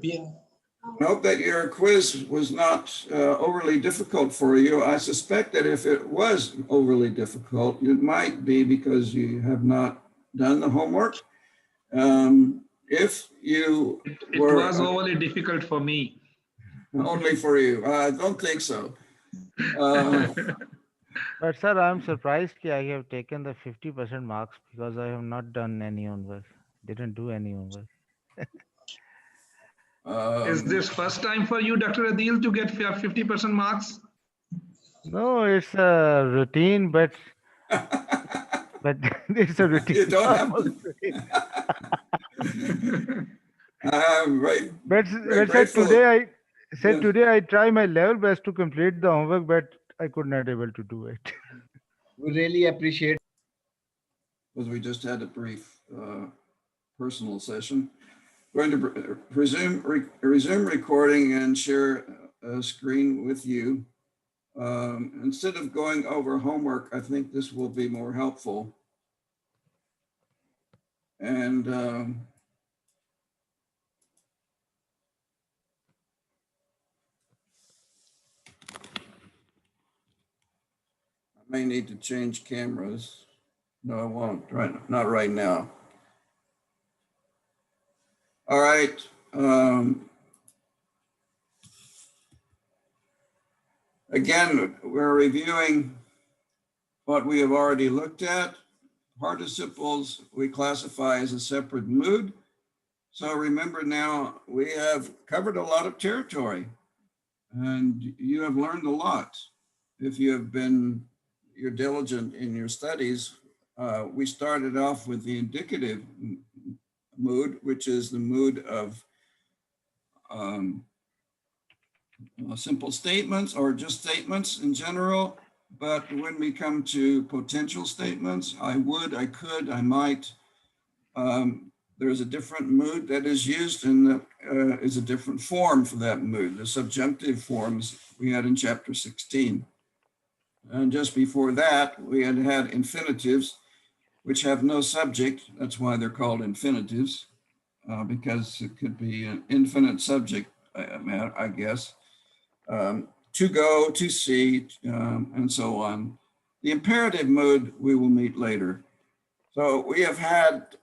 Bien. I hope that your quiz was not overly difficult for you. I suspect that if it was overly difficult, it might be because you have not done the homework. If you It were was overly difficult for me. only for you, I don't think so. Uh, But sir, I am surprised that I have taken the 50% marks because I have not done any homework. Didn't do any homework. Is this first time for you, Dr. Adil, to get 50% marks? No, it's a routine, but it's a routine. You don't have normal to. routine. I'm very But sir, grateful. said Yes. today I try my level best to complete the homework, but I could not able to do it. We really appreciate. Because we just had a brief personal session. Going to resume recording and share a screen with you. Instead of going over homework, I think this will be more helpful. And I may need to change cameras. No, I won't. Not right now. All right. Again, we're reviewing what we have already looked at. Participles we classify as a separate mood. So remember now, we have covered a lot of territory and you have learned a lot. If you're diligent in your studies, we started off with the indicative mood, which is the mood of simple statements or just statements in general. But when we come to potential statements, I would, I could, I might, there's a different mood that is used and that is a different form for that mood. The subjunctive forms we had in chapter 16. And just before that, we had infinitives, which have no subject. That's why they're called infinitives, because it could be an infinite subject, I guess. To go, to see, and so on. The imperative mood we will meet later. So we have had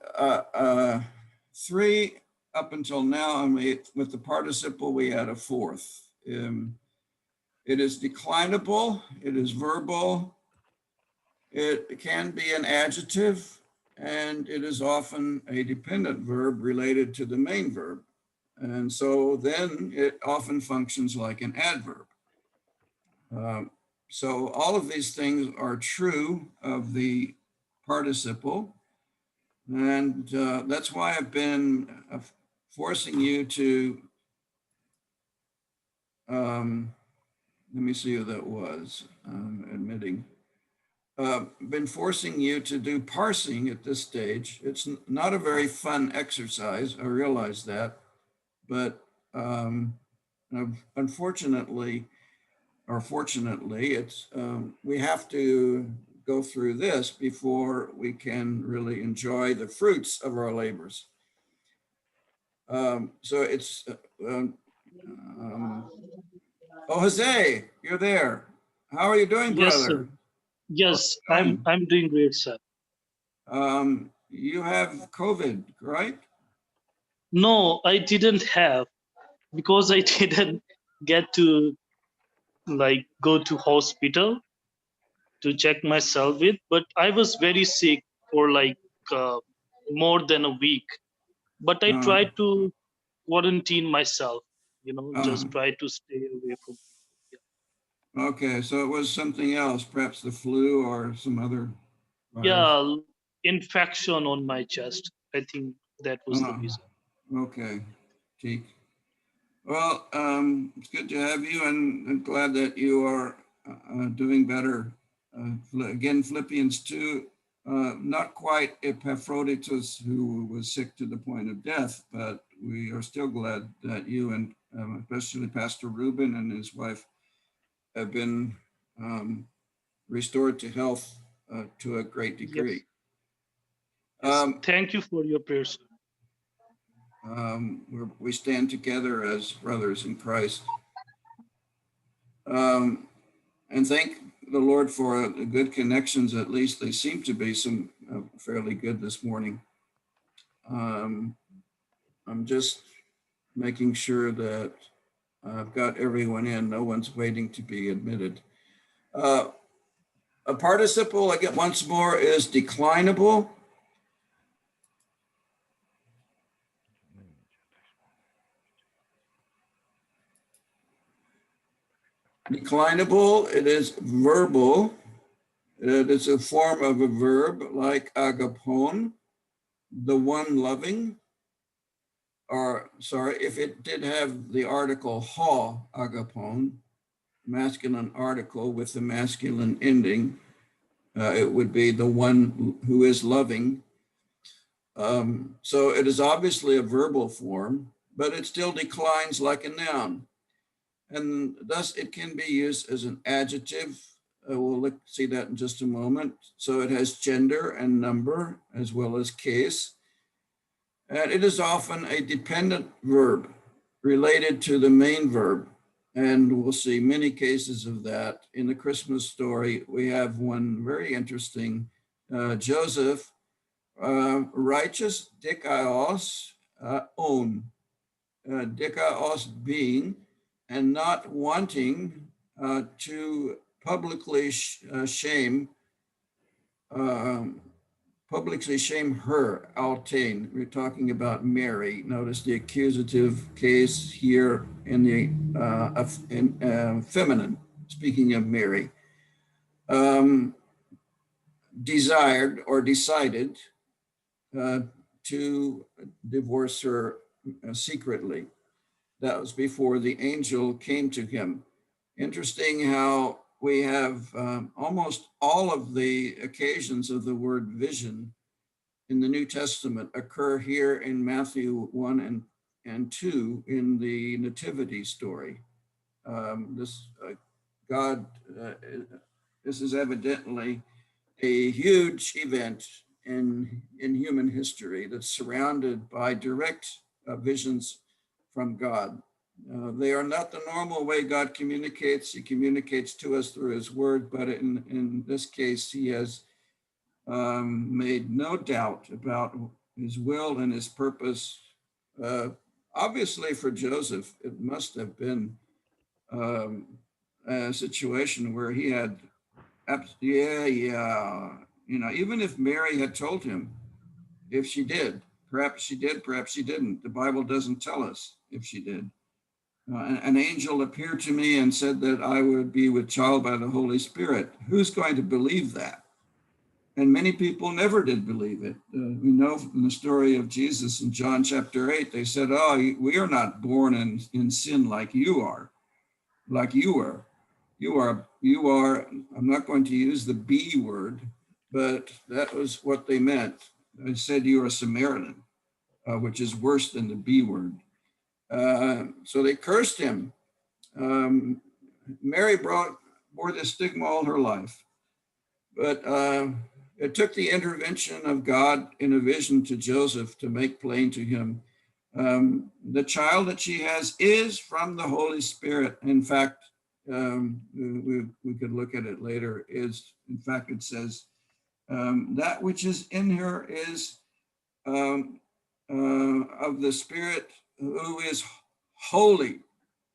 three up until now, and with the participle, we had a fourth. It is declinable, it is verbal, it can be an adjective, and it is often a dependent verb related to the main verb. And so then it often functions like an adverb. So all of these things are true of the participle. And that's why I've been forcing you to, let me see who that was, admitting. Been forcing you to do parsing at this stage. It's not a very fun exercise, I realize that, but unfortunately, or fortunately, it's we have to go through this before we can really enjoy the fruits of our labors. So it's, oh, Jose, you're there. How are you doing, brother? Yes, sir. Yes, I'm doing great, sir. You have COVID, right? No, I didn't have, because I didn't get to go to hospital to check myself with, but I was very sick for more than a week. But I tried to quarantine myself, just try to stay away from. Okay, so it was something else, perhaps the flu or some other virus. Yeah, infection on my chest. I think that was the reason. Okay, Teak. Well, it's good to have you, and I'm glad that you are doing better. Again, Philippians 2, not quite Epaphroditus, who was sick to the point of death, but we are still glad that you and especially Pastor Ruben and his wife have been restored to health to a great degree. Yes. Thank you for your prayers. we stand together as brothers in Christ. And thank the Lord for the good connections. At least they seem to be some fairly good this morning. I'm just making sure that I've got everyone in. No one's waiting to be admitted. A participle, again, once more, is declinable. Declinable, it is verbal. It is a form of a verb like agapon, the one loving, or sorry, if it did have the article ha, agapon, masculine article with the masculine ending, it would be the one who is loving. So it is obviously a verbal form, but it still declines like a noun. And thus it can be used as an adjective. We'll see that in just a moment. So it has gender and number as well as case. And it is often a dependent verb related to the main verb. And we'll see many cases of that. In the Christmas story, we have one very interesting. Joseph, righteous dikaios, own, dikaios being, and not wanting to publicly shame her, Altain. We're talking about Mary. Notice the accusative case here in the feminine, speaking of Mary. Desired or decided to divorce her secretly. That was before the angel came to him. Interesting how we have almost all of the occasions of the word vision in the New Testament occur here in Matthew 1 and 2 in the nativity story. This is evidently a huge event in human history that's surrounded by direct visions from God. They are not the normal way God communicates. He communicates to us through his word, but in this case, he has made no doubt about his will and his purpose. Obviously for Joseph, it must have been a situation where he had, even if Mary had told him, if she did, perhaps she did, perhaps she didn't. The Bible doesn't tell us if she did. An angel appeared to me and said that I would be with child by the Holy Spirit. Who's going to believe that? And many people never did believe it. We know from the story of Jesus in John chapter 8, they said, oh, we are not born in sin like you are, like you are. You are, I'm not going to use the B word, but that was what they meant. They said you are a Samaritan, which is worse than the B word. So they cursed him. Mary bore this stigma all her life, but it took the intervention of God in a vision to Joseph to make plain to him the child that she has is from the Holy Spirit. In fact, we could look at it later. In fact, it says that which is in her is of the Spirit who is holy.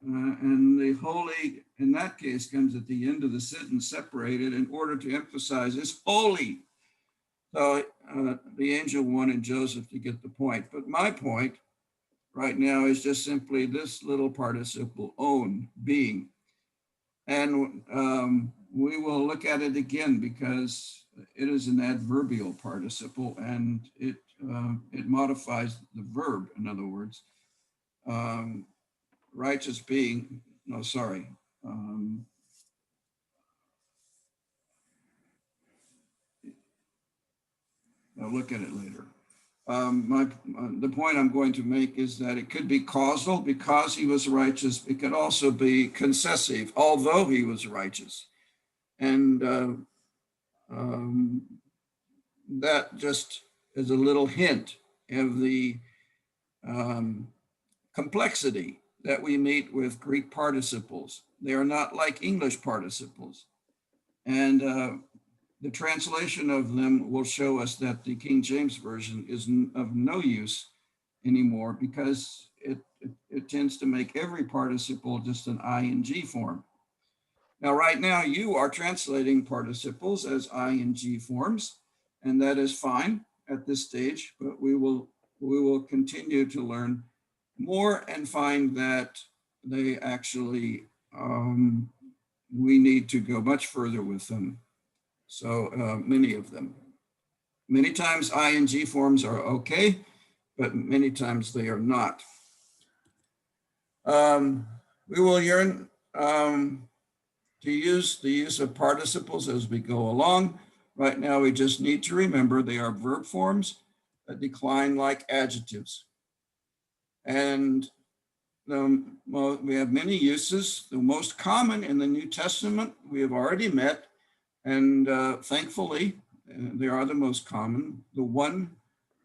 And the holy, in that case, comes at the end of the sentence, separated in order to emphasize is holy. So the angel wanted Joseph to get the point. But my point right now is just simply this little participle, own, being. And we will look at it again because it is an adverbial participle and it modifies the verb, in other words. Righteous being, no, sorry. I'll look at it later. The point I'm going to make is that it could be causal because he was righteous. It could also be concessive, although he was righteous. And that just is a little hint of the complexity that we meet with Greek participles. They are not like English participles. And the translation of them will show us that the King James Version is of no use anymore because it tends to make every participle just an ing form. Now, right now, you are translating participles as ing forms, and that is fine at this stage, but we will continue to learn more and find that they actually, we need to go much further with them. So many of them. Many times ing forms are okay, but many times they are not. We will learn to use the use of participles as we go along. Right now, we just need to remember they are verb forms that decline like adjectives. And we have many uses. The most common in the New Testament we have already met, and thankfully, they are the most common. The one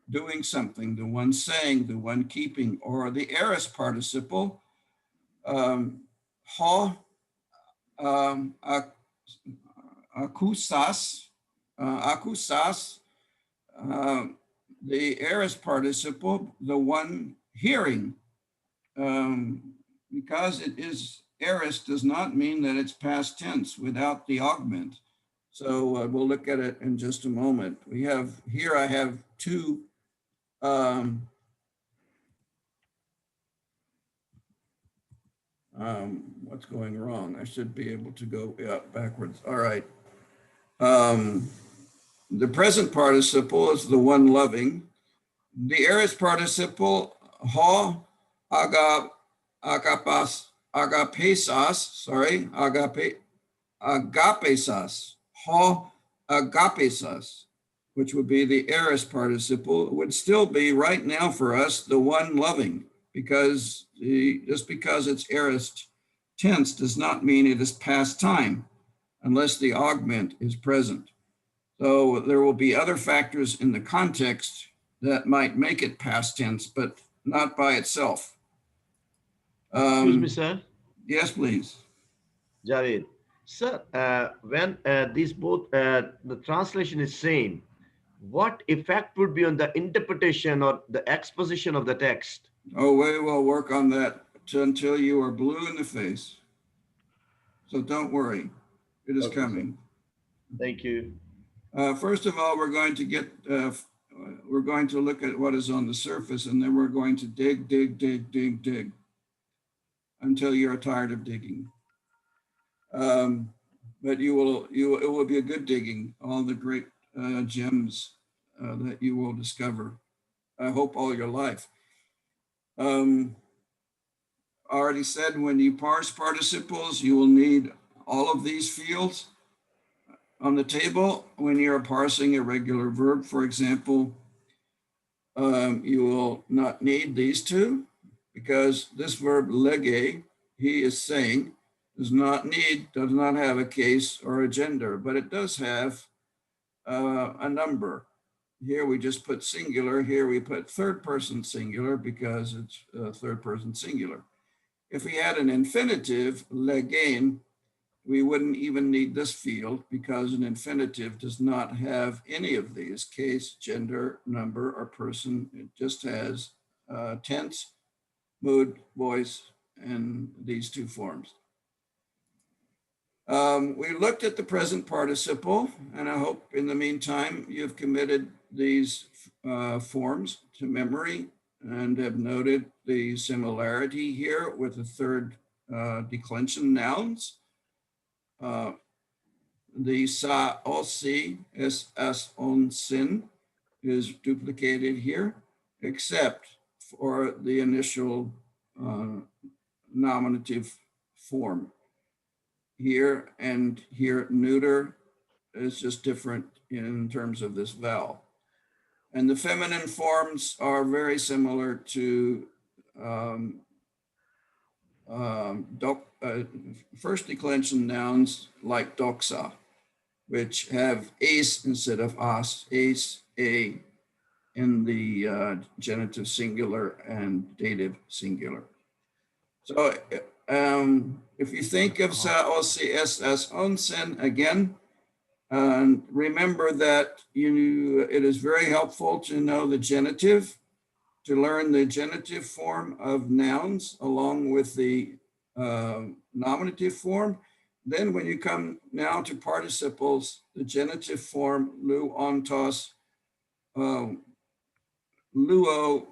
doing something, the one saying, the one keeping, or the aorist participle, ha, akusas, the aorist participle, the one hearing, because it is aorist does not mean that it's past tense without the augment. So we'll look at it in just a moment. We have here, I have two what's going wrong? I should be able to go backwards. All right. The present participle is the one loving. The aorist participle, ha, agapesas, ha, agapesas, which would be the aorist participle, would still be right now for us the one loving, because just because it's aorist tense does not mean it is past time unless the augment is present. So there will be other factors in the context that might make it past tense, but not by itself. Excuse me, sir. Yes, please. Javed. Sir, when these both, the translation is same, what effect would be on the interpretation or the exposition of the text? Oh, we will work on that until you are blue in the face. So don't worry, it is coming. Thank you. First of all, we're going to look at what is on the surface, and then we're going to dig until you're tired of digging. But it will be a good digging, all the great gems that you will discover, I hope all your life. I already said when you parse participles, you will need all of these fields on the table. When you're parsing a regular verb, for example, you will not need these two, because this verb lege, he is saying, does not have a case or a gender, but it does have a number. Here we just put singular, here we put third person singular because it's third person singular. If we had an infinitive, legein, we wouldn't even need this field because an infinitive does not have any of these, case, gender, number, or person. It just has tense, mood, voice, and these two forms. We looked at the present participle, and I hope in the meantime you've committed these forms to memory and have noted the similarity here with the third declension nouns. The sa osi es as on sin is duplicated here, except for the initial nominative form. Here and here, neuter is just different in terms of this vowel. And the feminine forms are very similar to first declension nouns like doxa, which have ace instead of as, ace, a, in the genitive singular and dative singular. So if you think of sa o si es as onsen again, remember that it is very helpful to know the genitive, to learn the genitive form of nouns along with the nominative form. Then when you come now to participles, the genitive form lu ontos, luo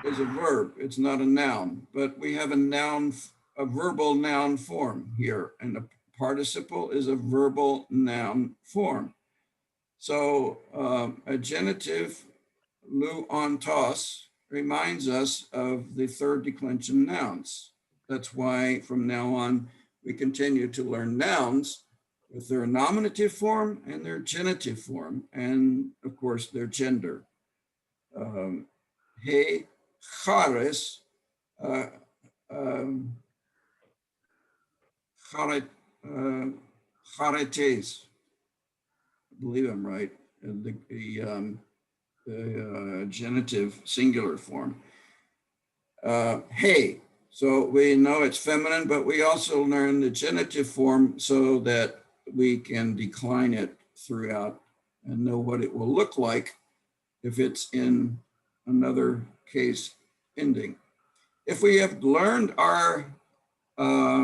is a verb, it's not a noun, but we have a verbal noun form here, and a participle is a verbal noun form. So a genitive lu ontos reminds us of the third declension nouns. That's why from now on, we continue to learn nouns with their nominative form and their genitive form, and of course their gender. He chares, charetes, I believe I'm right, the genitive singular form. Hey, so we know it's feminine, but we also learn the genitive form so that we can decline it throughout and know what it will look like if it's in another case ending. If we have learned our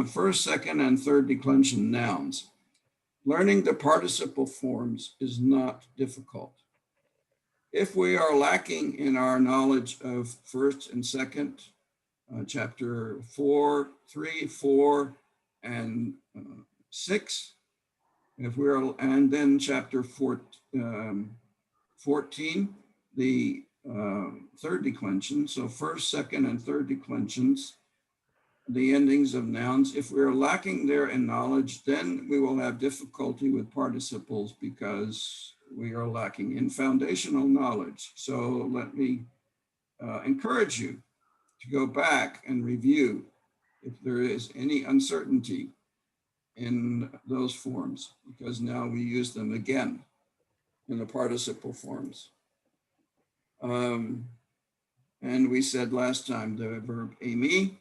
first, second, and third declension nouns, learning the participle forms is not difficult. If we are lacking in our knowledge of first and second, chapter 4, 3, 4, and 6, and then chapter 14, the third declension, so first, second, and third declensions, the endings of nouns. If we're lacking there in knowledge, then we will have difficulty with participles because we are lacking in foundational knowledge. So let me encourage you to go back and review if there is any uncertainty in those forms, because now we use them again in the participle forms. And we said last time the verb aimi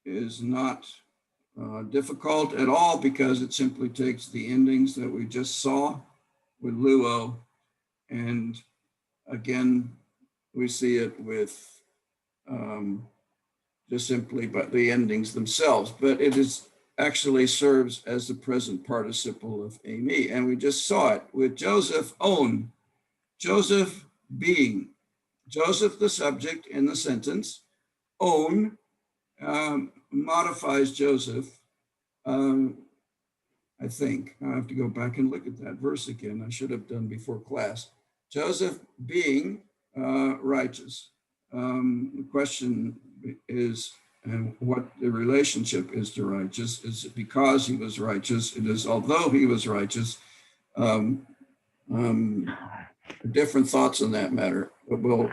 is not difficult at all because it simply takes the endings that we just saw with luo, and again we see it with just simply but the endings themselves, but it is actually serves as the present participle of aimi, and we just saw it with Joseph own, Joseph being, Joseph the subject in the sentence, own modifies Joseph. I think I have to go back and look at that verse again. I should have done before class. Joseph being righteous. The question is, and what the relationship is to righteous. Is it because he was righteous? It is although he was righteous. Different thoughts on that matter, but we'll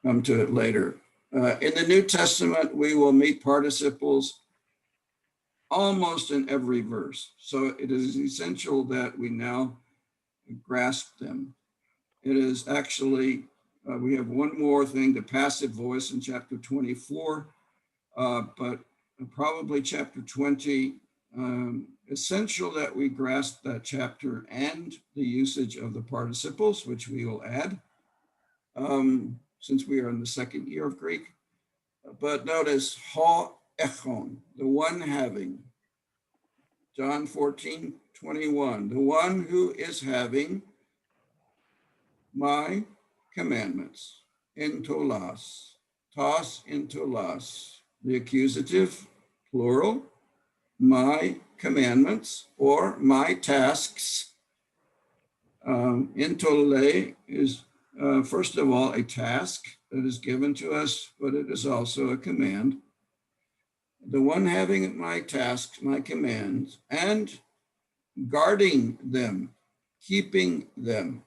come to it later. In the New Testament, we will meet participles almost in every verse. So it is essential that we now grasp them. It is actually, we have one more thing, the passive voice in chapter 24, but probably chapter 20, essential that we grasp that chapter and the usage of the participles, which we will add, since we are in the second year of Greek. But notice, ha echon, the one having, John 14:21, the one who is having my commandments, entolas, tos entolas, the accusative, plural, my commandments or my tasks. Entole is, first of all, a task that is given to us, but it is also a command. The one having my tasks, my commands, and guarding them, keeping them.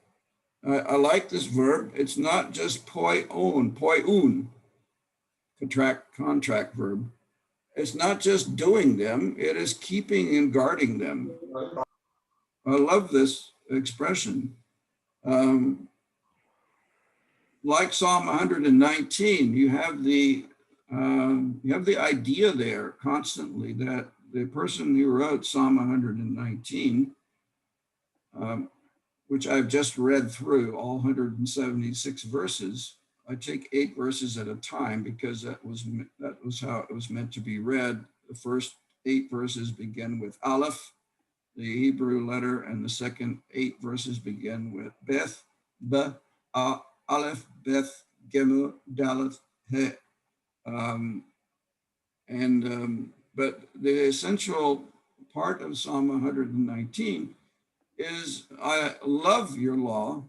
I like this verb. It's not just poiun, contract verb. It's not just doing them, it is keeping and guarding them. I love this expression. like Psalm 119, you have the idea there constantly that the person who wrote Psalm 119, which I've just read through all 176 verses. I take 8 verses at a time because that was how it was meant to be read. The first 8 verses begin with Aleph, the Hebrew letter, and the second 8 verses begin with Beth, Ba, Aleph, Beth, Gemu, Dalet, He. But the essential part of Psalm 119 is, I love your law,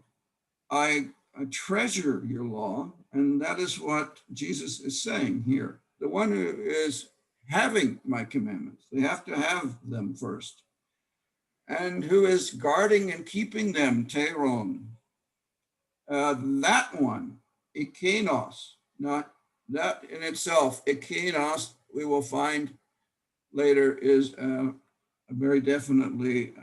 I treasure your law, and that is what Jesus is saying here. The one who is having my commandments, they have to have them first, and who is guarding and keeping them, Teron, that one, ikenos, not that in itself, ikenos, we will find later is very definitely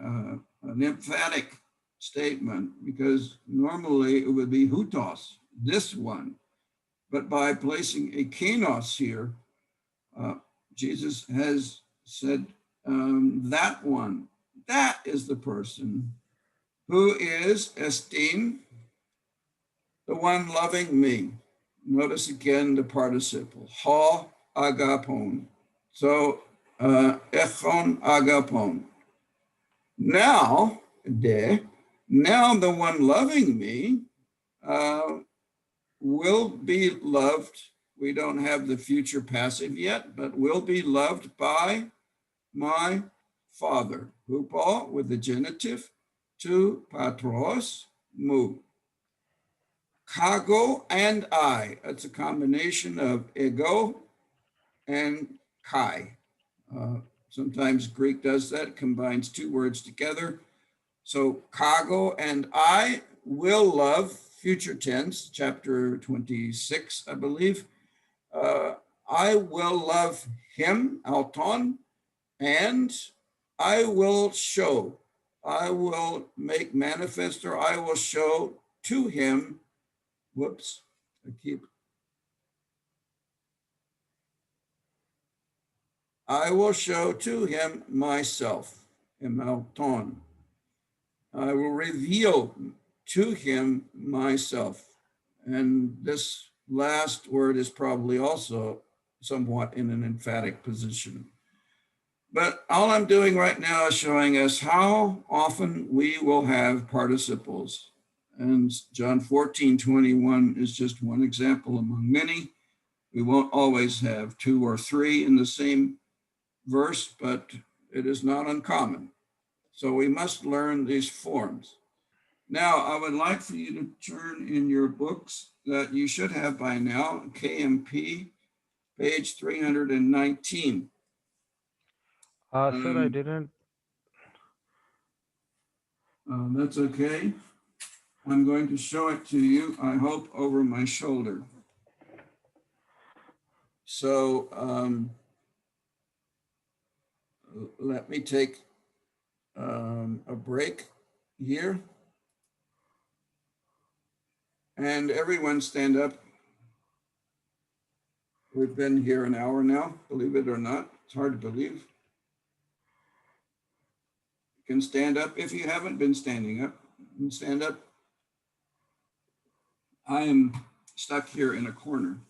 an emphatic statement, because normally it would be hutos, this one. But by placing a kenos here, Jesus has said that one, that is the person who is esteemed, the one loving me. Notice again the participle, ha agapon. So echon agapon. Now the one loving me will be loved. We don't have the future passive yet, but will be loved by my Father. Hupo with the genitive, to patros, mu. Kago and I. That's a combination of ego and kai. Sometimes Greek does that, combines 2 words together. So kago and I will love, future tense, chapter 26, I believe. I will love him, auton, and I will show, I will make manifest, or I will show to him, I will show to him myself, emauton. I will reveal to him myself. And this last word is probably also somewhat in an emphatic position. But all I'm doing right now is showing us how often we will have participles. And John 14:21 is just one example among many. We won't always have 2 or 3 in the same verse, but it is not uncommon. So we must learn these forms. Now, I would like for you to turn in your books that you should have by now, KMP, page 319. Sir, I didn't. That's okay. I'm going to show it to you, I hope, over my shoulder. So let me take a break here. And everyone stand up. We've been here an hour now, believe it or not. It's hard to believe. You can stand up if you haven't been standing up. You can stand up. I am stuck here in a corner.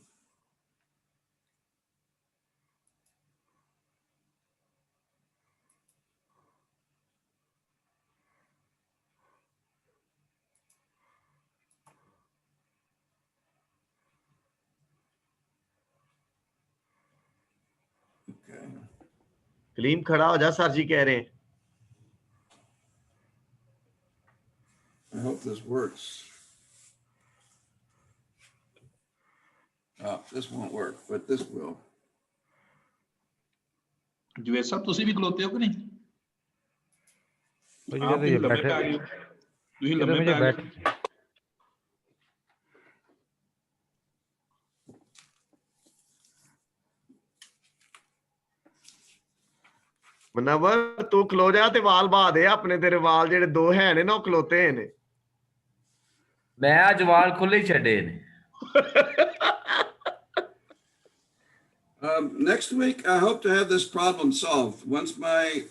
Okay. Kaleem खड़ा हो जा, sir जी कह रहे हैं. I hope this works. Oh, this won't work, but this will. Javed ਸਾਹਿਬ ਤੁਸੀਂ ਵੀ ਖਲੋਤੇ ਹੋ ਕਿ ਨਹੀਂ? मुझे ਆਪ कहते ये ਲੰਮੇ बैठे, ਪੈ ਗਏ ਹੋ। ਤੁਸੀਂ कहते ਲੰਮੇ मुझे ਪੈ ਗਏ बैठ ਮਨਵਰ ਤੂੰ ਖਲੋ ਜਾ ਤੇ ਵਾਲ ਬਾ ਦੇ ਆਪਣੇ, ਤੇਰੇ ਵਾਲ ਜਿਹੜੇ 2 ਹੈ ਨੇ ਨਾ ਉਹ ਖਲੋਤੇ ਨੇ. ਮੈਂ ਅੱਜ ਵਾਲ ਖੁੱਲੇ ਛੱਡੇ ਨੇ। Next week, I hope to have this problem solved. Once my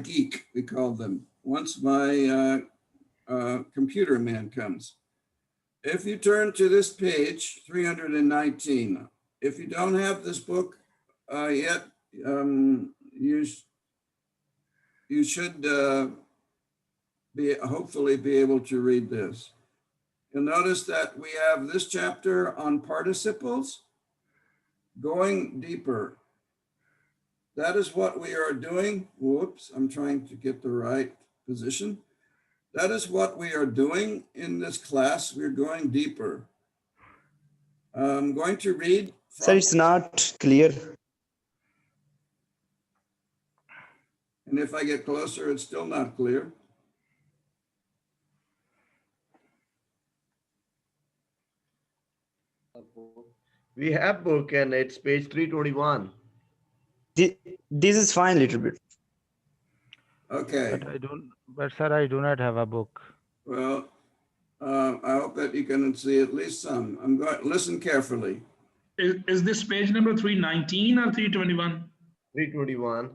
geek, we call them, once my computer man comes. If you turn to this page, 319, if you don't have this book yet, you should hopefully be able to read this. You'll notice that we have this chapter on participles, going deeper. That is what we are doing. Whoops, I'm trying to get the right position. That is what we are doing in this class. We're going deeper. I'm going to read. Sir, it's not clear. And if I get closer, it's still not clear. We have book and it's page 321. This is fine, little bit. Okay. But sir, I do not have a book. Well, I hope that you can see at least some. I'm going to listen carefully. Is this page number 319 or 321? 321.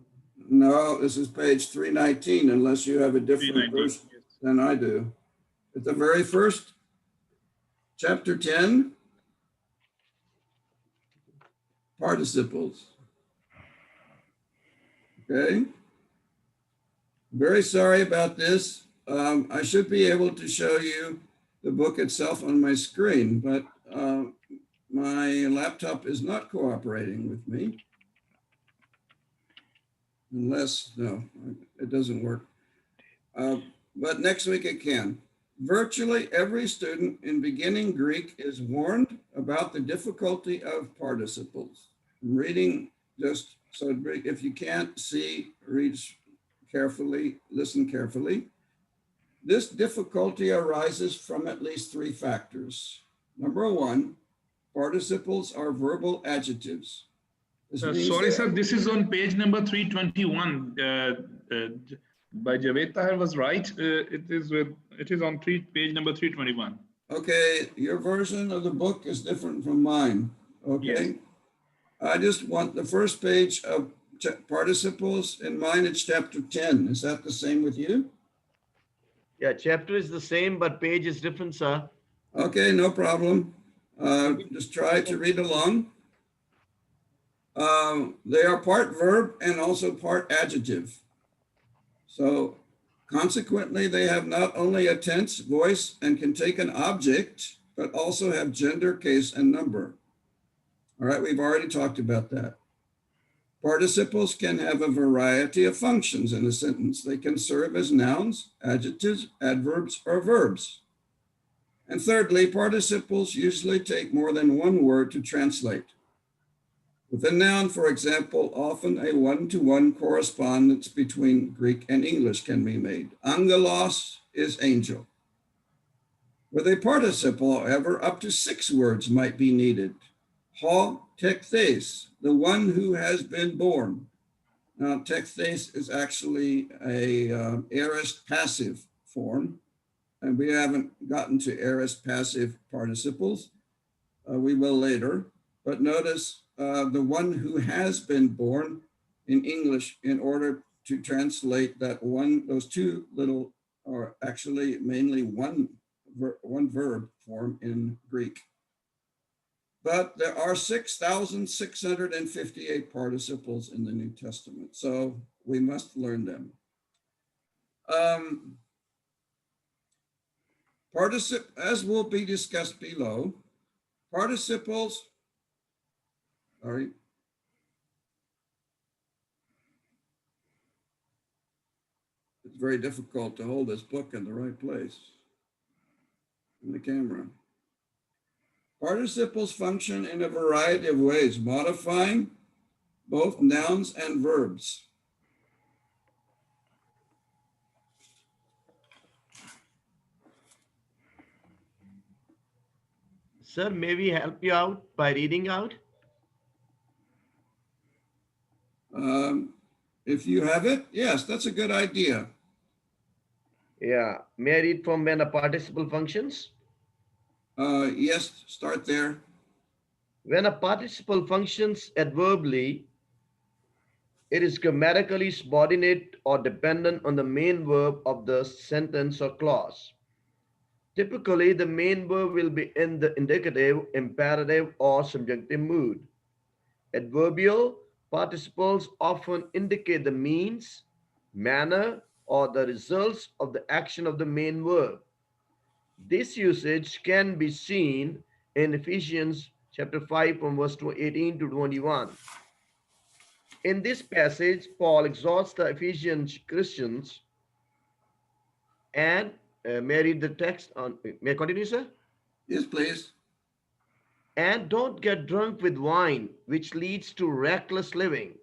No, this is page 319, unless you have a different 319, version than I do. At the very first, chapter 10, participles. Okay. Very sorry about this. I should be able to show you the book itself on my screen, but my laptop is not cooperating with me. Unless, no, it doesn't work. But next week it can. Virtually every student in beginning Greek is warned about the difficulty of participles. I'm reading just so if you can't see, read carefully, listen carefully. This difficulty arises from at least three factors. Number one, participles are verbal adjectives. Sorry, sir, this is on page number 321. By Javed Tahir was right. It is on page number 321. Okay, your version of the book is different from mine. Okay. Yes. I just want the first page of participles. In mine, it's chapter 10. Is that the same with you? Yeah, chapter is the same, but page is different, sir. Okay, no problem. Just try to read along. They are part verb and also part adjective. So consequently, they have not only a tense, voice, and can take an object, but also have gender, case, and number. All right, we've already talked about that. Participles can have a variety of functions in a sentence. They can serve as nouns, adjectives, adverbs, or verbs. And thirdly, participles usually take more than one word to translate. With a noun, for example, often a one-to-one correspondence between Greek and English can be made. Angelos is angel. With a participle, however, up to 6 words might be needed. Ho tekthes, the one who has been born. Now, tekthes is actually a aorist passive form, and we haven't gotten to aorist passive participles. We will later, but notice the one who has been born in English in order to translate that one, those two little, or actually mainly one verb form in Greek. But there are 6,658 participles in the New Testament, so we must learn them. As will be discussed below, participles, sorry. It's very difficult to hold this book in the right place in the camera. Participles function in a variety of ways, modifying both nouns and verbs. Sir, may we help you out by reading out? If you have it, yes, that's a good idea. Yeah. May I read from when a participle functions? Yes, start there. When a participle functions adverbally, it is grammatically subordinate or dependent on the main verb of the sentence or clause. Typically, the main verb will be in the indicative, imperative, or subjunctive mood. Adverbial participles often indicate the means, manner, or the results of the action of the main verb. This usage can be seen in Ephesians chapter 5 from verse 18 to 21. In this passage, Paul exhorts the Ephesian Christians and may I read the text on, may I continue, sir? Yes, please. And don't get drunk with wine, which leads to reckless living,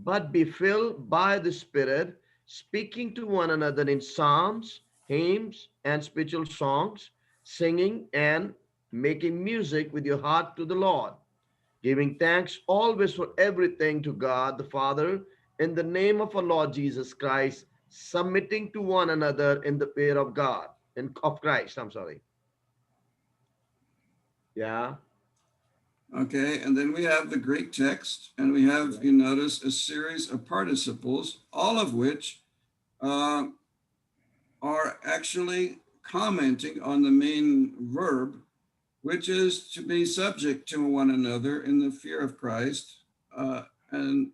but be filled by the Spirit, speaking to one another in psalms, hymns, and spiritual songs, singing and making music with your heart to the Lord, giving thanks always for everything to God the Father in the name of our Lord Jesus Christ, submitting to one another in the fear of God, and of Christ. I'm sorry. Yeah. Okay, and then we have the Greek text, and we have, you notice, a series of participles, all of which are actually commenting on the main verb, which is to be subject to one another in the fear of Christ. And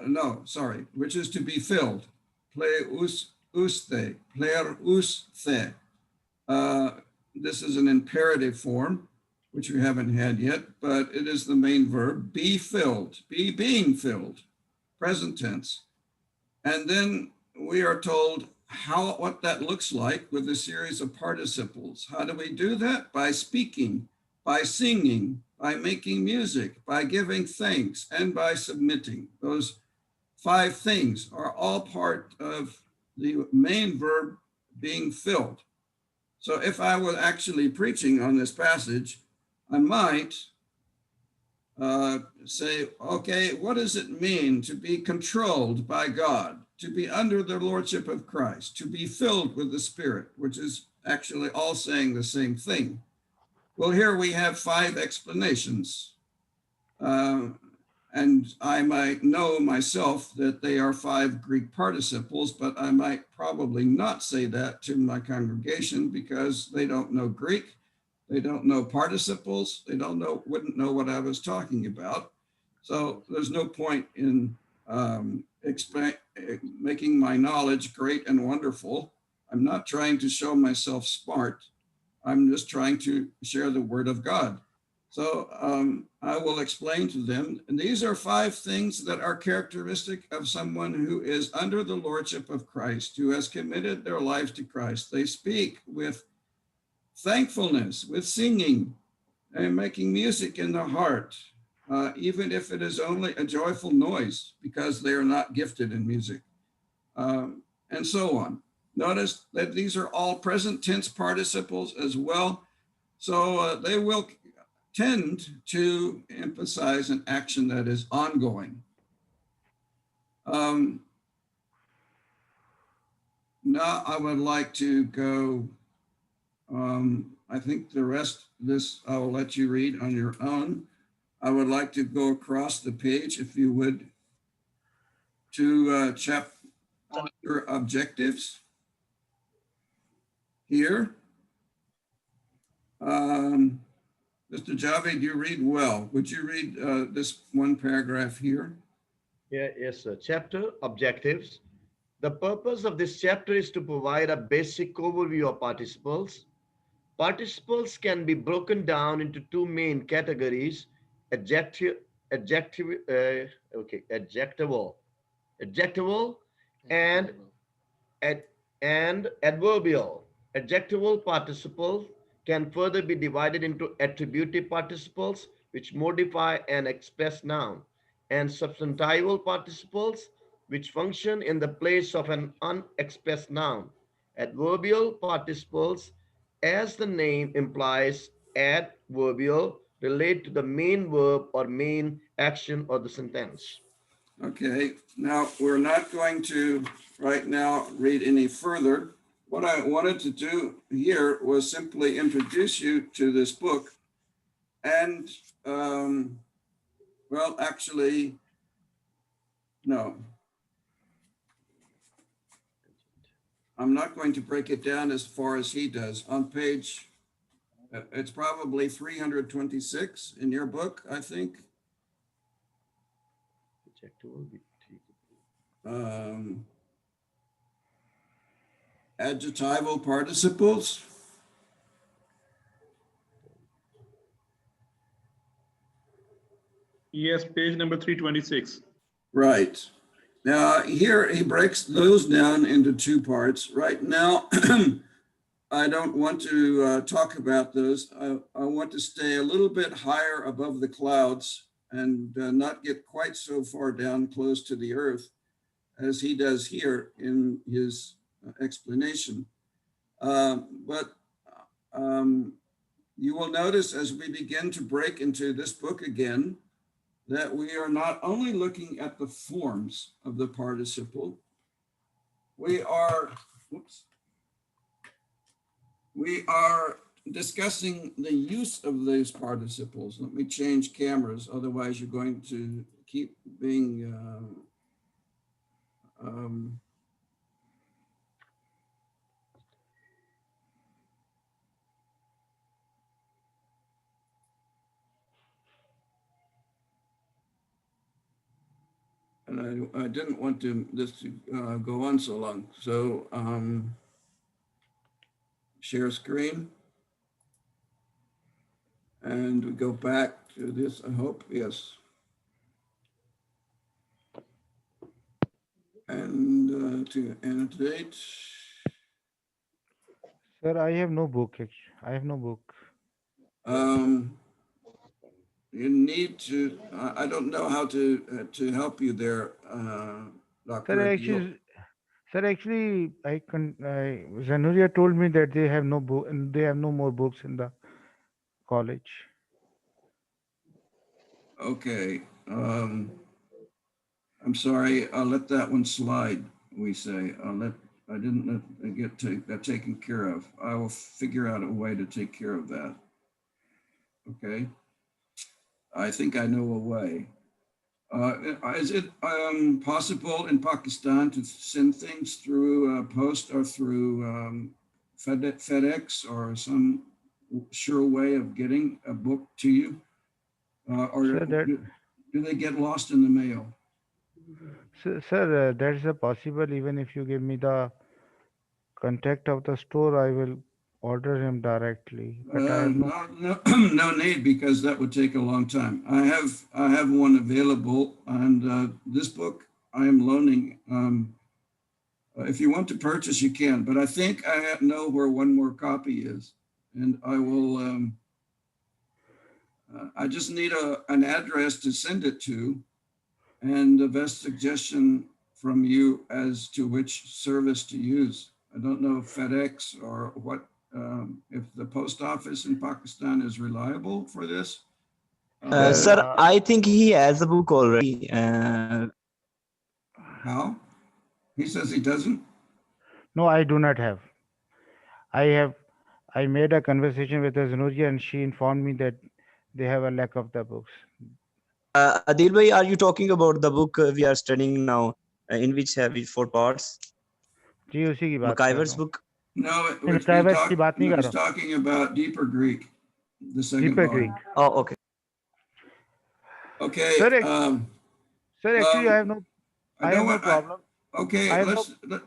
no, sorry, which is to be filled. Pleus uste, player uste. This is an imperative form, which we haven't had yet, but it is the main verb, be filled, be being filled, present tense. And then we are told what that looks like with a series of participles. How do we do that? By speaking, by singing, by making music, by giving thanks, and by submitting. Those 5 things are all part of the main verb being filled. So if I were actually preaching on this passage, I might say, okay, what does it mean to be controlled by God, to be under the lordship of Christ, to be filled with the Spirit, which is actually all saying the same thing? Well, here we have 5 explanations. And I might know myself that they are 5 Greek participles, but I might probably not say that to my congregation because they don't know Greek. They don't know participles. They wouldn't know what I was talking about. So there's no point in making my knowledge great and wonderful. I'm not trying to show myself smart. I'm just trying to share the word of God. So I will explain to them, and these are 5 things that are characteristic of someone who is under the lordship of Christ, who has committed their lives to Christ. They speak with thankfulness, with singing, and making music in their heart, even if it is only a joyful noise, because they are not gifted in music, and so on. Notice that these are all present tense participles as well. So they will tend to emphasize an action that is ongoing. Now I would like to go, I think the rest of this I will let you read on your own. I would like to go across the page, if you would, to chapter objectives here. Mr. Javed, you read well. Would you read this one paragraph here? Yeah, yes, sir. Chapter objectives. The purpose of this chapter is to provide a basic overview of participles. Participles can be broken down into 2 main categories: adjectival, and adverbial. Adjectival participles can further be divided into attributive participles, which modify an expressed noun, and substantival participles, which function in the place of an unexpressed noun. Adverbial participles, as the name implies, adverbial, relate to the main verb or main action of the sentence. Okay, now we're not going to right now read any further. what I wanted to do here was simply introduce you to this book and, well, actually, no. I'm not going to break it down as far as he does. On page, it's probably 326 in your book, I think. Adjectival participles. Yes, page number 326. Right. Now, here he breaks those down into two parts. Right now, I don't want to talk about those. I want to stay a little bit higher above the clouds and not get quite so far down close to the earth as he does here in his explanation. But you will notice as we begin to break into this book again, that we are not only looking at the forms of the participle, we are discussing the use of these participles. Let me change cameras, otherwise you're going to keep being and I didn't want this to go on so long. So share screen. And we go back to this, I hope, yes. And to annotate. Sir, I have no book. I have no book. You need to, I don't know how to help you there, Dr. Adil. Sir, actually, Zanuria told me that they have no book, they have no more books in the college. Okay. I'm sorry, I'll let that one slide, we say. I didn't get that taken care of. I will figure out a way to take care of that. Okay. I think I know a way. Is it possible in Pakistan to send things through post or through FedEx or some sure way of getting a book to you? Or do they get lost in the mail? Sir, that's possible. Even if you give me the contact of the store, I will order him directly. But I have no need, because that would take a long time. I have one available, and this book I am loaning. If you want to purchase, you can, but I think I know where one more copy is, and I will. I just need an address to send it to, and the best suggestion from you as to which service to use. I don't know if FedEx or what. If the post office in Pakistan is reliable for this. Sir, I think he has a book already. How? He says he doesn't? No, I do not have. I made a conversation with Zanuria and she informed me that they have a lack of the books. Adil bhai, are you talking about the book we are studying now, in which have it 4 parts? जी उसी की बात कर रहा McIver's हूँ. book? No, McIver's की बात नहीं कर he's रहा हूँ. talking about Deeper Greek, the second Deeper volume. Greek. Oh, okay. Okay. Sir, actually, I have no problem. Okay,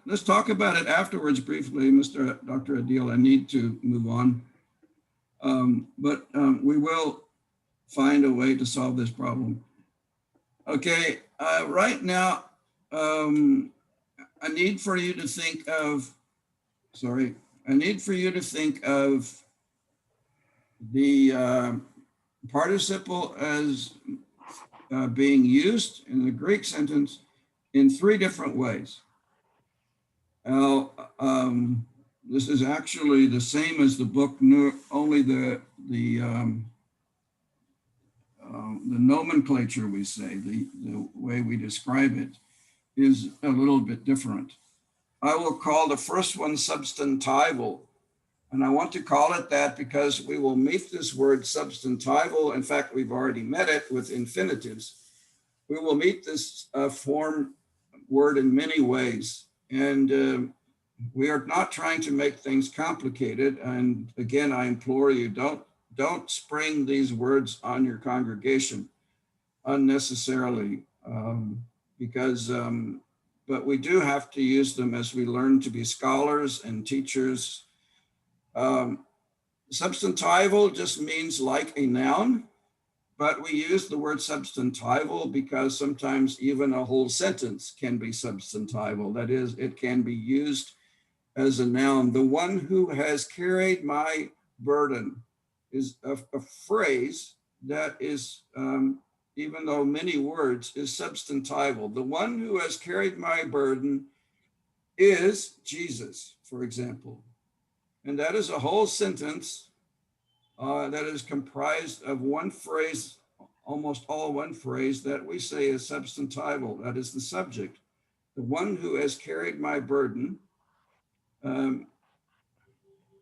let's talk about it afterwards briefly, Dr. Adil. I need to move on. But we will find a way to solve this problem. Okay, right now, I need for you to think of the participle as being used in the Greek sentence in 3 different ways. Now, this is actually the same as the book, only the nomenclature, we say, the way we describe it is a little bit different. I will call the first one substantival. And I want to call it that because we will meet this word substantival. In fact, we've already met it with infinitives. We will meet this form word in many ways. And we are not trying to make things complicated. And again, I implore you, don't spring these words on your congregation unnecessarily, but we do have to use them as we learn to be scholars and teachers. Substantival just means like a noun, but we use the word substantival because sometimes even a whole sentence can be substantival. That is, it can be used as a noun. The one who has carried my burden is a phrase that is, even though many words, is substantival. The one who has carried my burden is Jesus, for example. And that is a whole sentence that is comprised of one phrase, almost all one phrase that we say is substantival. That is the subject. The one who has carried my burden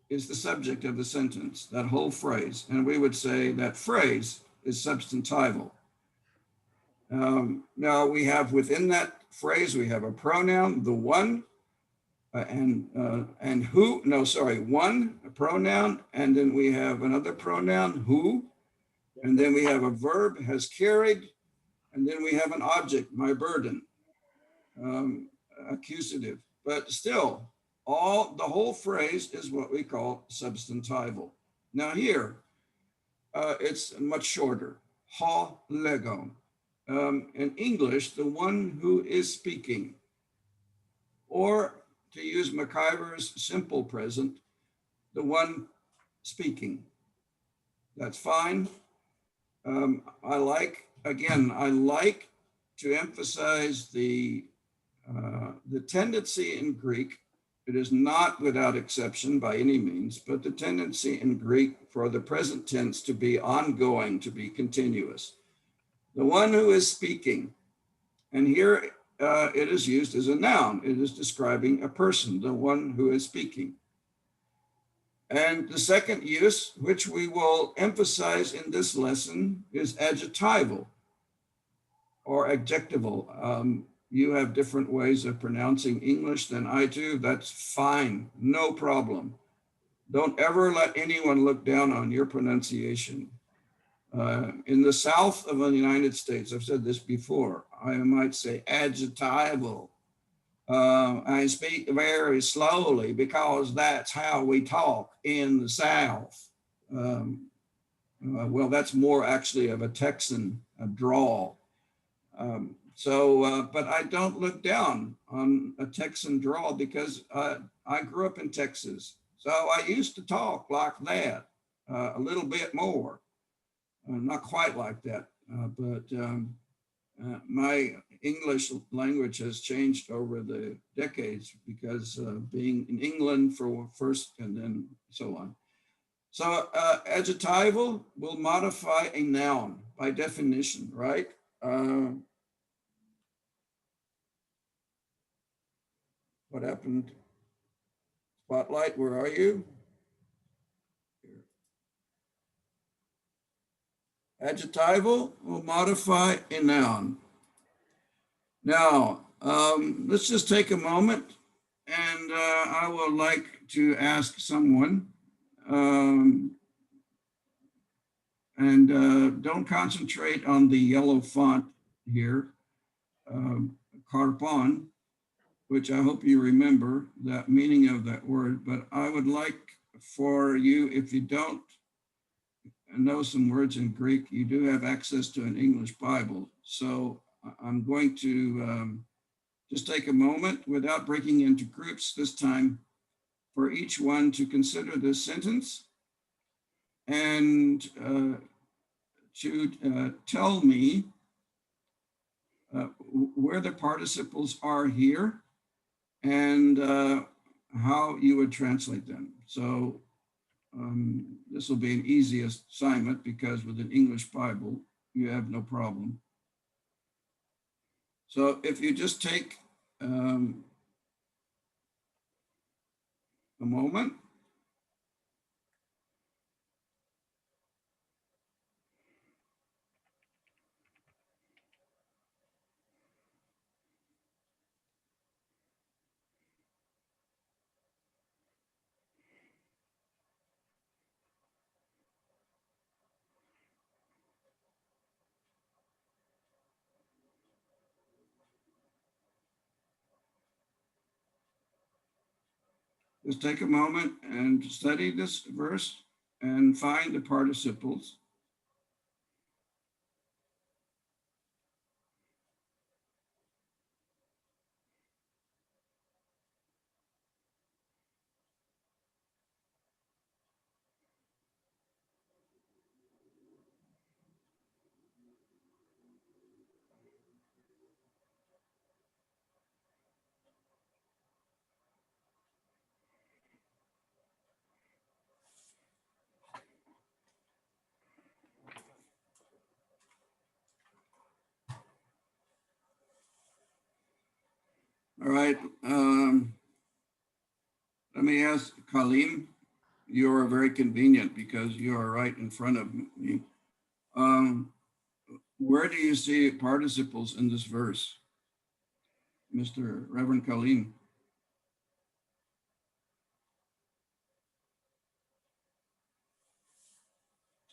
is the subject of the sentence, that whole phrase. And we would say that phrase is substantival. Now we have within that phrase, we have a pronoun, the one, and who, no, sorry, one, a pronoun, and then we have another pronoun, who, and then we have a verb, has carried, and then we have an object, my burden, accusative. But still, the whole phrase is what we call substantival. Now here, it's much shorter, ha lego. In English, the one who is speaking, or to use McIver's simple present, the one speaking. That's fine. I like to emphasize the tendency in Greek. It is not without exception by any means, but the tendency in Greek for the present tense to be ongoing, to be continuous. The one who is speaking, and here it is used as a noun. It is describing a person, the one who is speaking. And the second use, which we will emphasize in this lesson, is adjectival or adjectival. You have different ways of pronouncing English than I do. That's fine, no problem. Don't ever let anyone look down on your pronunciation. In the South of the United States, I've said this before, I might say adjectival. I speak very slowly because that's how we talk in the South. Well, that's more actually of a Texan drawl. But I don't look down on a Texan drawl because I grew up in Texas. So I used to talk like that a little bit more. Not quite like that, but my English language has changed over the decades because being in England for first and then so on. So adjectival will modify a noun by definition, right? What happened? Spotlight, where are you? Adjectival will modify a noun. Now, let's just take a moment and I would like to ask someone, don't concentrate on the yellow font here, Carpon, which I hope you remember that meaning of that word, but I would like for you, if you don't know some words in Greek, you do have access to an English Bible. So I'm going to just take a moment without breaking into groups this time for each one to consider this sentence and to tell me where the participles are here and how you would translate them. So this will be an easy assignment because with an English Bible, you have no problem. So if you just take a moment. Just take a moment and study this verse and find the participles. All right. Let me ask Kaleem. You are very convenient because you are right in front of me. Where do you see participles in this verse, Mr. Reverend Kaleem?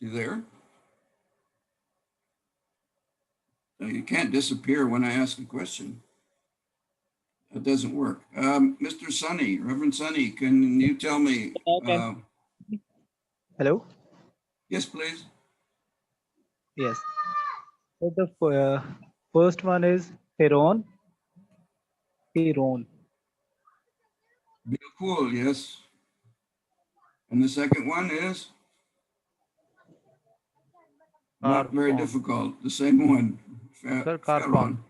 Is he there? No, you can't disappear when I ask a question. That doesn't work. Mr. Sonny, Reverend Sonny, can you tell me? Hello? Yes, please. Yes. So the first one is Heron. Heron. Cool, yes. And the second one is? Not very Carpon. difficult, the same one. Sir, Pharaon. Carpon.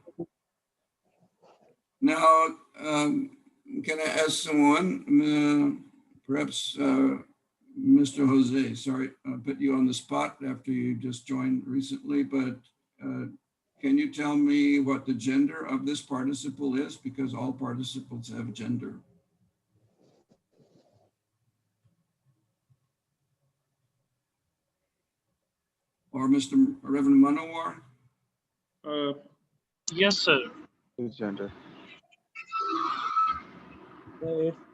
Now, can I ask someone, perhaps Mr. Jose, sorry, I put you on the spot after you just joined recently, but can you tell me what the gender of this participle is? Because all participles have gender. Or Mr. Reverend Manowar? Yes, sir. Which gender?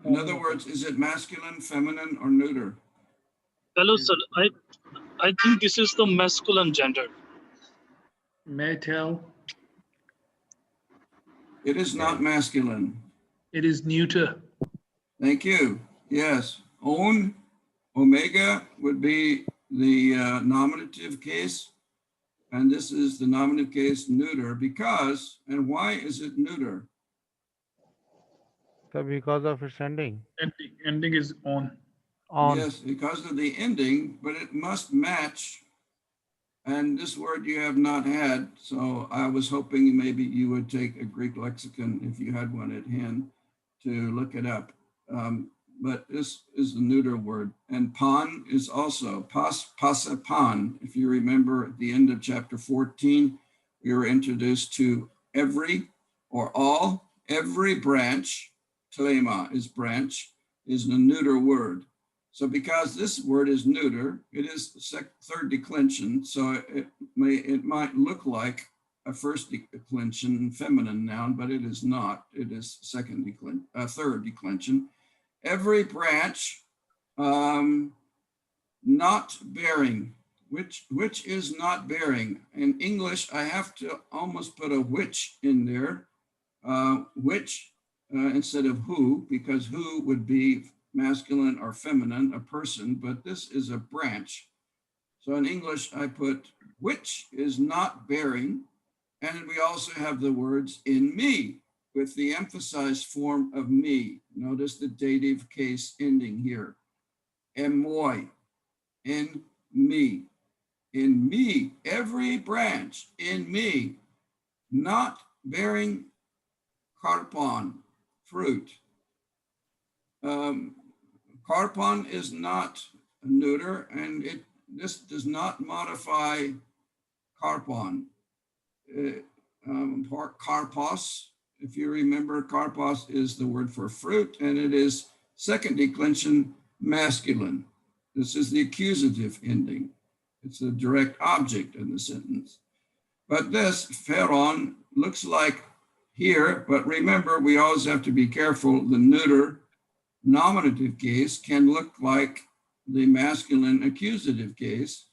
In other words, is it masculine, feminine, or neuter? Hello, sir. I think this is the masculine gender. May I tell? It is not masculine. It is neuter. Thank you. Yes. Own, omega would be the nominative case. And this is the nominative case neuter because, and why is it neuter? So because of its ending. Ending is on. On. Yes, because of the ending, but it must match. And this word you have not had. So I was hoping maybe you would take a Greek lexicon if you had one at hand to look it up. But this is the neuter word. And pan is also pasapan. If you remember at the end of chapter 14, we were introduced to every or all, every branch, klema is branch, is the neuter word. So because this word is neuter, it is the third declension. So it might look like a first declension feminine noun, but it is not. It is third declension. Every branch not bearing, which is not bearing. In English, I have to almost put a which in there, which instead of who, because who would be masculine or feminine, a person, but this is a branch. So in English, I put which is not bearing, and we also have the words in me with the emphasized form of me. Notice the dative case ending here. Emoi, in me. In me, every branch in me, not bearing carpon, fruit. Carpon is not neuter, and this does not modify carpon. Karpos, if you remember, karpos is the word for fruit, and it is Second declension, masculine. This is the accusative ending. It's a direct object in the sentence. But this, pheron, looks like here, but remember, we always have to be careful. The neuter nominative case can look like the masculine accusative case.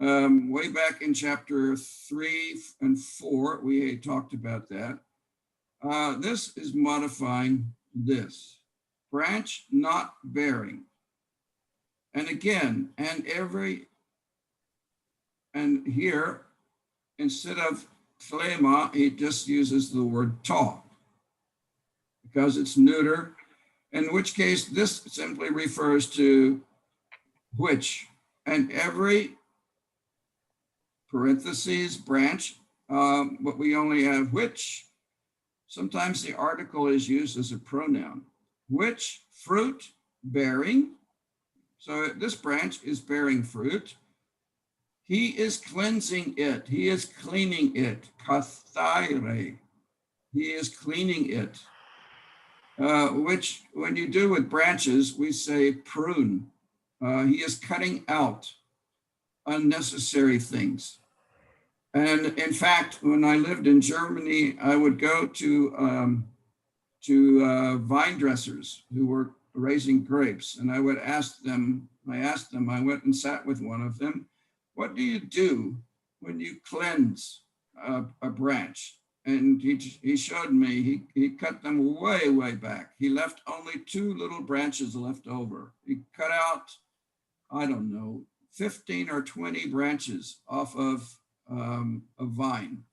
Way back in chapter 3 and 4, we talked about that. This is modifying this. Branch not bearing. And again, and here, instead of phlema, he just uses the word ta, because it's neuter, in which case this simply refers to which, and every parentheses branch, but we only have which. Sometimes the article is used as a pronoun. Which fruit bearing. So this branch is bearing fruit. He is cleansing it. He is cleaning it. Kathaire. He is cleaning it. Which when you do with branches, we say prune. He is cutting out unnecessary things. And in fact, when I lived in Germany, I would go to vine dressers who were raising grapes, and I would ask them, I went and sat with one of them, what do you do when you cleanse a branch? And he showed me, he cut them way, way back. He left only 2 little branches left over. He cut out, I don't know, 15 or 20 branches off of a vine.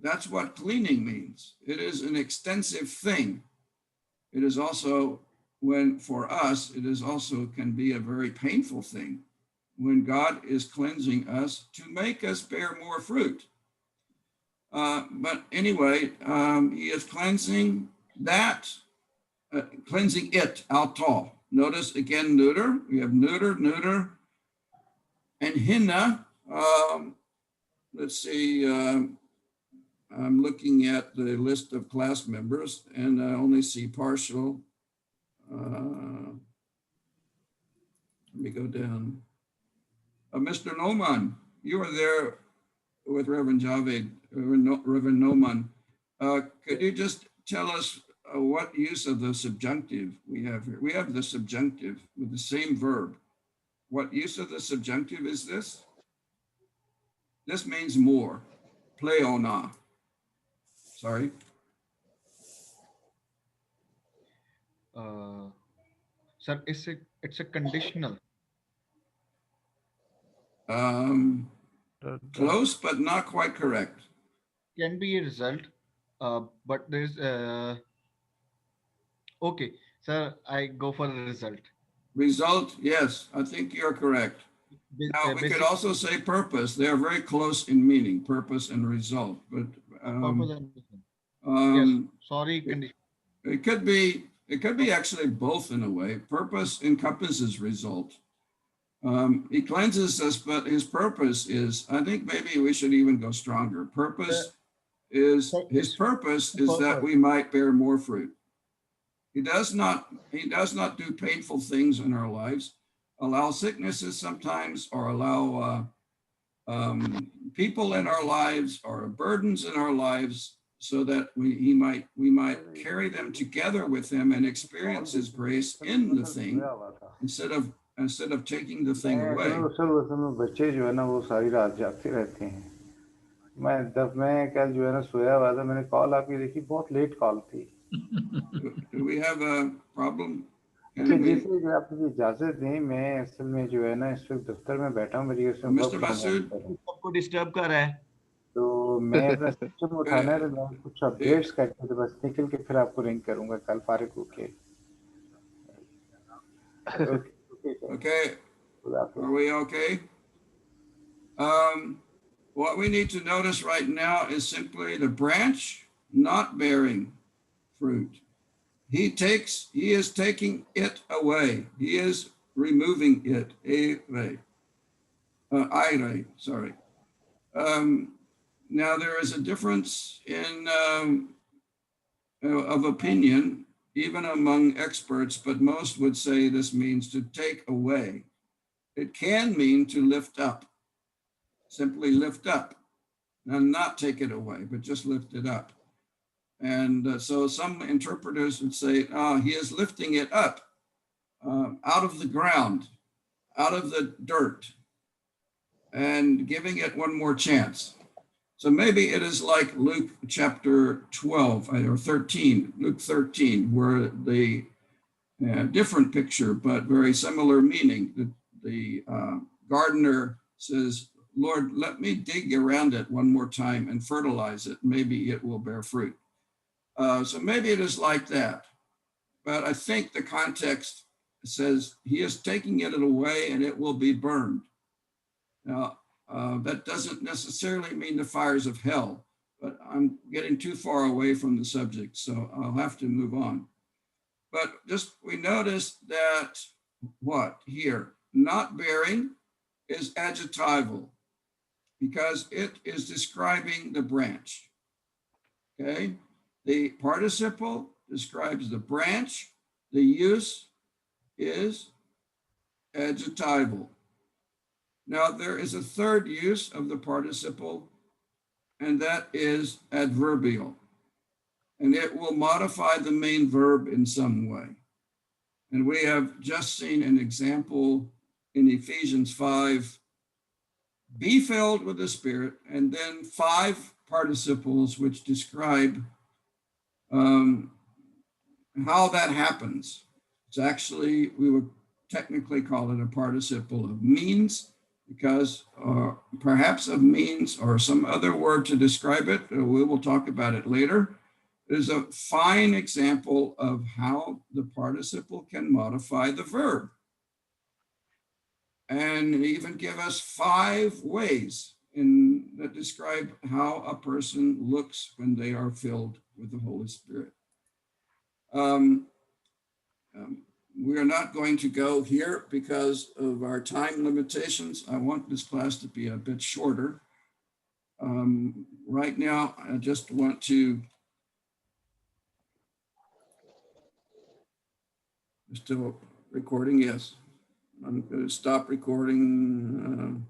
That's what cleaning means. It is an extensive thing. It is also, for us, it is also can be a very painful thing when God is cleansing us to make us bear more fruit. But anyway, he is cleansing that, cleansing it, alto. Notice again, neuter. We have neuter, and hinna. Let's see. I'm looking at the list of class members, and I only see partial. Let me go down. Mr. Noman, you were there with Reverend Javed, Reverend Noman. Could you just tell us what use of the subjunctive we have here? We have the subjunctive with the same verb. What use of the subjunctive is this? This means more. Pleona. Sorry. Sir, it's a conditional. Close, but not quite correct. Can be a result, but there's okay, sir. I go for the result. Result, yes, I think you're correct. Now, we could also say purpose. They are very close in meaning, purpose and result. But yes, sorry, condition. It could be actually both in a way. Purpose encompasses result. He cleanses us, but his purpose is, I think maybe we should even go stronger. Purpose is, his purpose is that we might bear more fruit. He does not do painful things in our lives, allow sicknesses sometimes, or allow people in our lives or burdens in our lives, so that we might carry them together with him and experience his grace in the thing instead of taking the thing away. बच्चे जो है ना वो सारी रात जागते रहते हैं. मैं कल जो है ना सोया हुआ था, मैंने कॉल आपकी देखी, बहुत लेट कॉल थी. Do we have a problem? जैसे जो आप मुझे इजाजत दें, मैं असल में जो है ना इस वक्त दफ्तर में बैठा हूँ, मेरी उसमें Mr. Masood, सबको डिस्टर्ब कर रहा है. तो मैं अपना सिस्टम उठाना है, मैं कुछ अपडेट्स करके तो बस निकल के फिर आपको रिंग करूंगा कल फारिग होके. Okay, are we okay? What we need to notice right now is simply the branch not bearing fruit. He is taking it away. He is removing it. Aire, sorry. Now there is a difference in of opinion even among experts, but most would say this means to take away. It can mean to lift up, simply lift up, and not take it away, but just lift it up. And so some interpreters would say, he is lifting it up out of the ground, out of the dirt, and giving it one more chance. So maybe it is like Luke chapter 12 or 13, Luke 13, where the different picture, but very similar meaning. The gardener says, Lord, let me dig around it one more time and fertilize it. Maybe it will bear fruit. So maybe it is like that. But I think the context says he is taking it away and it will be burned. Now, that doesn't necessarily mean the fires of hell, but I'm getting too far away from the subject, so I'll have to move on. But just we notice that what here, not bearing is adjectival because it is describing the branch. Okay, the participle describes the branch. The use is adjectival. Now there is a third use of the participle, and that is adverbial. And it will modify the main verb in some way. And we have just seen an example in Ephesians 5, be filled with the Spirit, and then 5 participles which describe how that happens. It's actually, we would technically call it a participle of means, because perhaps of means or some other word to describe it. We will talk about it later. It is a fine example of how the participle can modify the verb and even give us 5 ways that describe how a person looks when they are filled with the Holy Spirit. We are not going to go here because of our time limitations. I want this class to be a bit shorter. Right now, I just want to still recording, yes. I'm going to stop recording.